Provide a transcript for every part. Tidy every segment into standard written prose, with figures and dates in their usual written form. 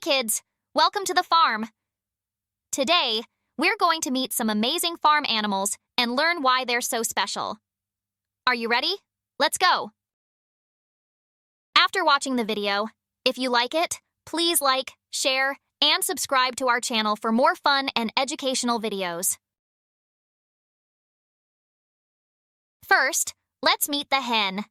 kids, welcome to the farm. Today, we're going to meet some amazing farm animals and learn why they're so special. Are you ready? Let's go. After watching the video, if you like it, please like, share, and subscribe to our channel for more fun and educational videos. First, let's meet the hen.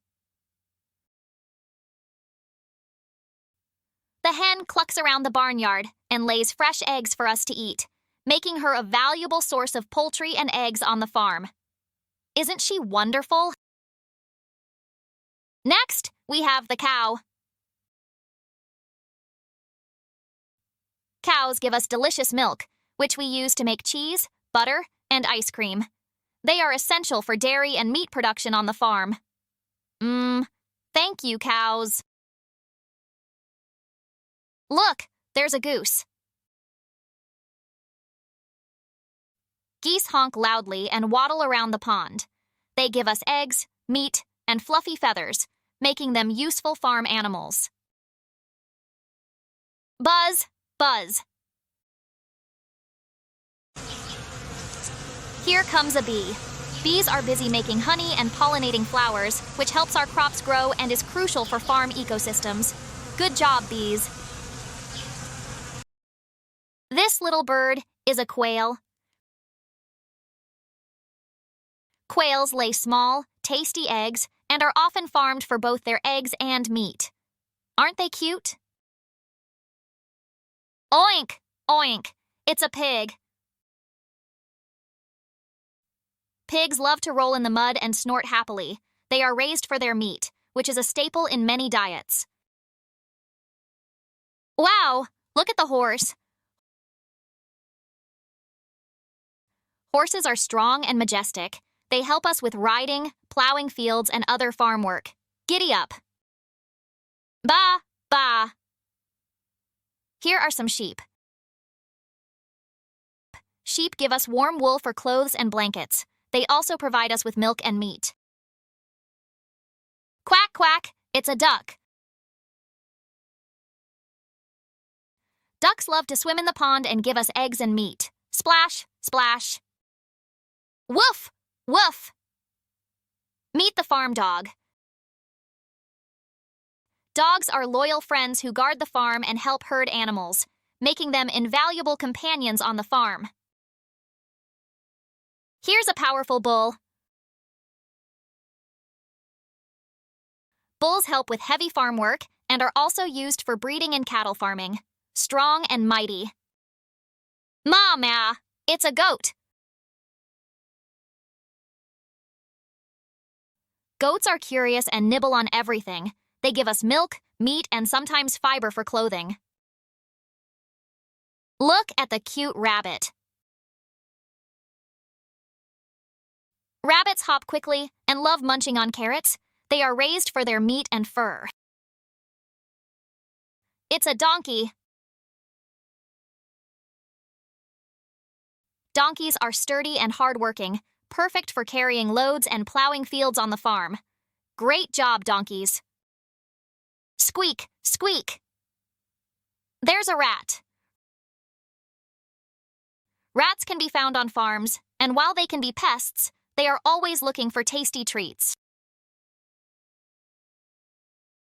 The hen clucks around the barnyard and lays fresh eggs for us to eat, making her a valuable source of poultry and eggs on the farm. Isn't she wonderful? Next, we have the cow. Cows give us delicious milk, which we use to make cheese, butter, and ice cream. They are essential for dairy and meat production on the farm. Thank you, cows. Look, there's a goose. Geese honk loudly and waddle around the pond. They give us eggs, meat, and fluffy feathers, making them useful farm animals. Buzz, buzz. Here comes a bee. Bees are busy making honey and pollinating flowers, which helps our crops grow and is crucial for farm ecosystems. Good job, bees. This little bird is a quail. Quails lay small, tasty eggs and are often farmed for both their eggs and meat. Aren't they cute? Oink, oink, it's a pig. Pigs love to roll in the mud and snort happily. They are raised for their meat, which is a staple in many diets. Wow, look at the horse. Horses are strong and majestic. They help us with riding, plowing fields, and other farm work. Giddy up. Ba, ba. Here are some sheep. Sheep give us warm wool for clothes and blankets. They also provide us with milk and meat. Quack, quack, it's a duck. Ducks love to swim in the pond and give us eggs and meat. Splash, splash. Woof, woof. Meet the farm dog. Dogs are loyal friends who guard the farm and help herd animals, making them invaluable companions on the farm. Here's a powerful bull. Bulls help with heavy farm work and are also used for breeding and cattle farming. Strong and mighty. Ma, it's a goat. Goats are curious and nibble on everything. They give us milk, meat, and sometimes fiber for clothing. Look at the cute rabbit. Rabbits hop quickly and love munching on carrots. They are raised for their meat and fur. It's a donkey. Donkeys are sturdy and hardworking, perfect for carrying loads and plowing fields on the farm. Great job, donkeys. Squeak, squeak. There's a rat. Rats can be found on farms, and while they can be pests, they are always looking for tasty treats.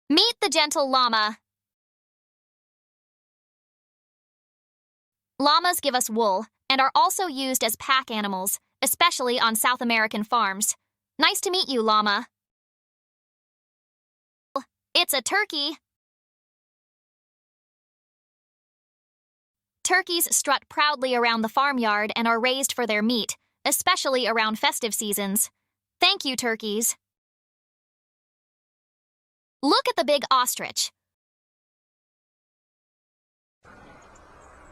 Meet the gentle llama. Llamas give us wool and are also used as pack animals, especially on South American farms. Nice to meet you, llama. It's a turkey. Turkeys strut proudly around the farmyard and are raised for their meat, especially around festive seasons. Thank you, turkeys. Look at the big ostrich.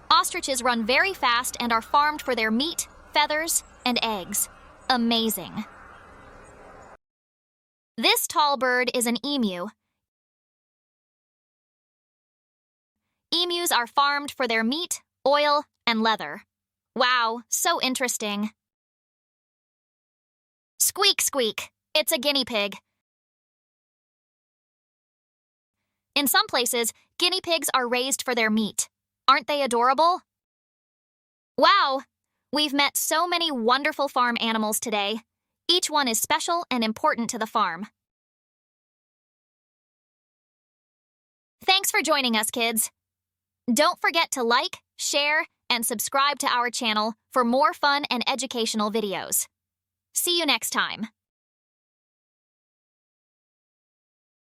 Ostriches run very fast and are farmed for their meat, feathers, and eggs. Amazing. This tall bird is an emu. Emus are farmed for their meat, oil, and leather. Wow, so interesting. Squeak, squeak, it's a guinea pig. In some places, guinea pigs are raised for their meat. Aren't they adorable? Wow! We've met so many wonderful farm animals today. Each one is special and important to the farm. Thanks for joining us, kids. Don't forget to like, share, and subscribe to our channel for more fun and educational videos. See you next time.